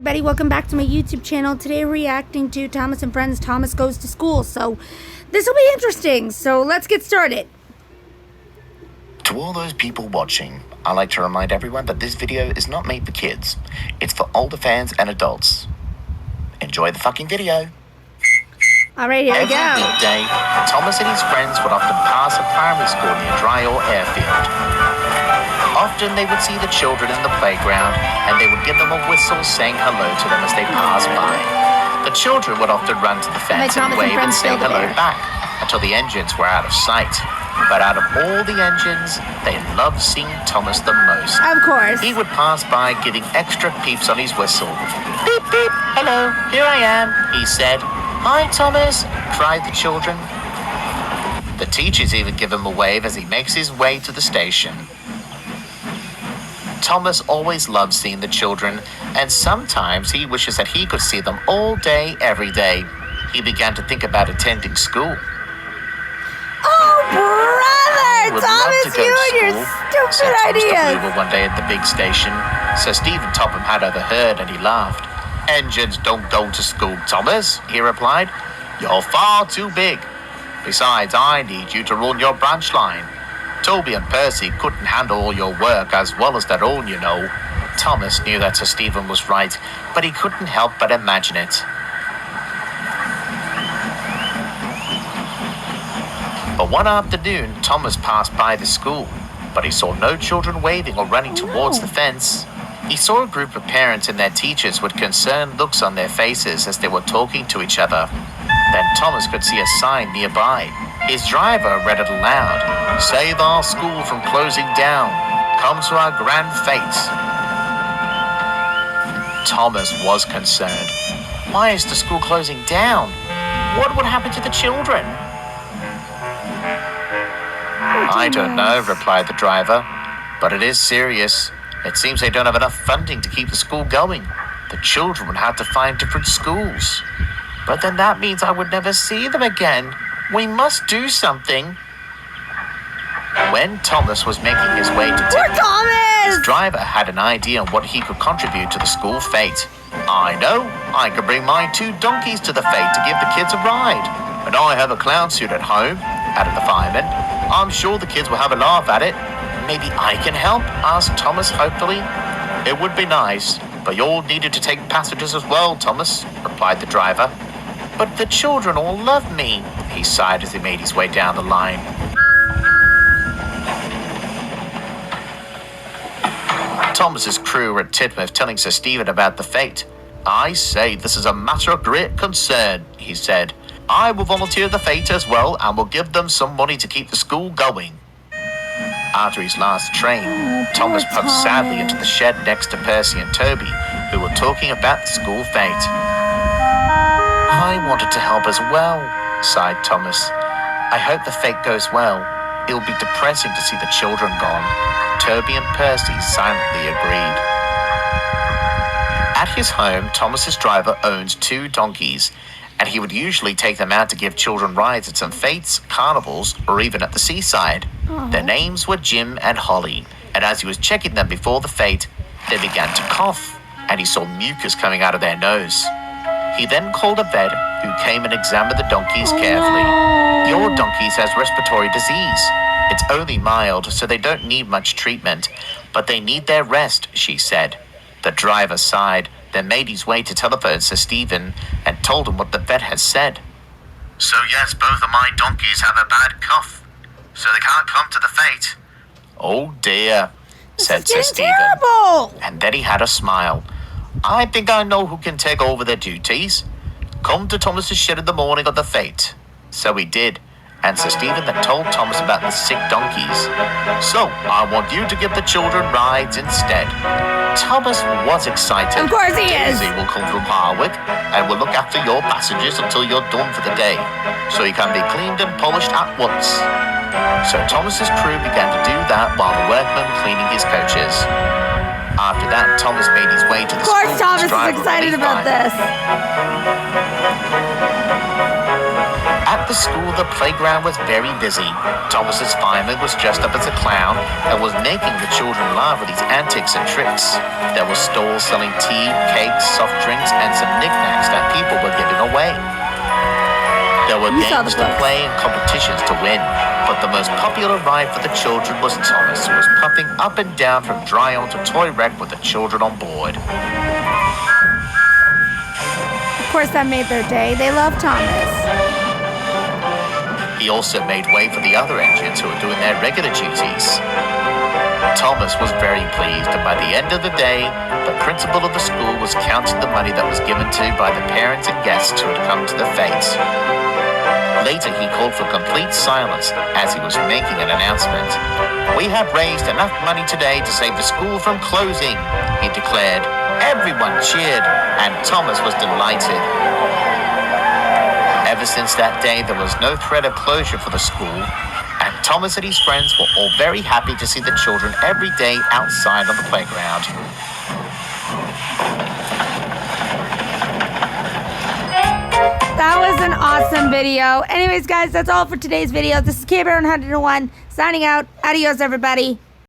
Everybody, welcome back to my YouTube channel. Today we're reacting to Thomas and Friends Thomas Goes to School. So this will be interesting. So let's get started. To all those people watching, I'd like to remind everyone that this video is not made for kids. It's for older fans and adults. Enjoy the fucking video. Alright, here we go. Every weekday, Thomas and his friends would often pass a primary school near Dryall Airfield. Often they would see the children in the playground and they would give them a whistle saying hello to them as they passed by. The children would often run to the fence and wave and say hello back until the engines were out of sight. But out of all the engines, they loved seeing Thomas the most. Of course. He would pass by giving extra peeps on his whistle. Beep, beep, hello, here I am, he said. Hi, Thomas, cried the children. The teachers even give him a wave as he makes his way to the station. Thomas always loves seeing the children, and sometimes he wishes that he could see them all day, every day. He began to think about attending school. Oh, brother! Would Thomas, love to go you to and your school, stupid said Thomas the ideas! Bloomer one day at the big station. So Stephen Topham had overheard and he laughed. Engines don't go to school, Thomas, he replied. You're far too big. Besides, I need you to run your branch line. Toby and Percy couldn't handle all your work as well as their own, you know. Thomas knew that Sir Stephen was right, but he couldn't help but imagine it. But one afternoon, Thomas passed by the school, but he saw no children waving or running towards the fence. He saw a group of parents and their teachers with concerned looks on their faces as they were talking to each other. Then Thomas could see a sign nearby. His driver read it aloud. Save our school from closing down. Come to our grand fete. Thomas was concerned. Why is the school closing down? What would happen to the children? I don't know, replied the driver, but it is serious. It seems they don't have enough funding to keep the school going. The children would have to find different schools. But then that means I would never see them again. We must do something. When Thomas was making his way to Tidmouth, his driver had an idea on what he could contribute to the school fete. I know, I could bring my 2 donkeys to the fete to give the kids a ride. And I have a clown suit at home, added the fireman. I'm sure the kids will have a laugh at it. Maybe I can help, asked Thomas hopefully. It would be nice, but you'll need to take passengers as well, Thomas, replied the driver. But the children all love me, he sighed as he made his way down the line. Thomas's crew were at Tidmouth telling Sir Stephen about the fete. I say this is a matter of great concern, he said. I will volunteer the fete as well and will give them some money to keep the school going. After his last train, Thomas puffed sadly into the shed next to Percy and Toby, who were talking about the school fete. I wanted to help as well, sighed Thomas. I hope the fete goes well. It'll be depressing to see the children gone. Toby and Percy silently agreed. At his home, Thomas's driver owns 2 donkeys, and he would usually take them out to give children rides at some fetes, carnivals, or even at the seaside. Their names were Jim and Holly, and as he was checking them before the fete, they began to cough, and he saw mucus coming out of their nose. He then called a vet who came and examined the donkeys carefully. Your donkeys has respiratory disease. It's only mild, so they don't need much treatment, but they need their rest, she said. The driver sighed, then made his way to telephone Sir Stephen and told him what the vet had said. So yes, both of my donkeys have a bad cough, so they can't come to the fete. Oh dear, said Sir Stephen. Terrible. And then he had a smile. I think I know who can take over their duties. Come to Thomas's shed in the morning of the fete. So he did, and Sir Stephen then told Thomas about the sick donkeys. So, I want you to give the children rides instead. Thomas was excited. Of course he is. Daisy will come from Harwick and will look after your passengers until you're done for the day, so you can be cleaned and polished at once. So Thomas's crew began to do that while the workmen were cleaning his coaches. After that, Thomas made his way to the school. Of course Thomas is excited about this. At the the school, the playground was very busy. Thomas's fireman was dressed up as a clown and was making the children laugh with his antics and tricks. There were stalls selling tea, cakes, soft drinks, and some knickknacks that people were giving away. There were games to play and competitions to win, but the most popular ride for the children was Thomas, who was puffing up and down from Dryon to Toy Wreck with the children on board. Of course, that made their day. They love Thomas. He also made way for the other engines who were doing their regular duties. Thomas was very pleased, and by the end of the day, the principal of the school was counting the money that was given to by the parents and guests who had come to the fete. Later, he called for complete silence as he was making an announcement. "We have raised enough money today to save the school from closing," he declared. Everyone cheered, and Thomas was delighted. Ever since that day, there was no threat of closure for the school, and Thomas and his friends were all very happy to see the children every day outside on the playground. That was an awesome video. Anyways, guys, that's all for today's video. This is K-Bear 101 signing out. Adios, everybody.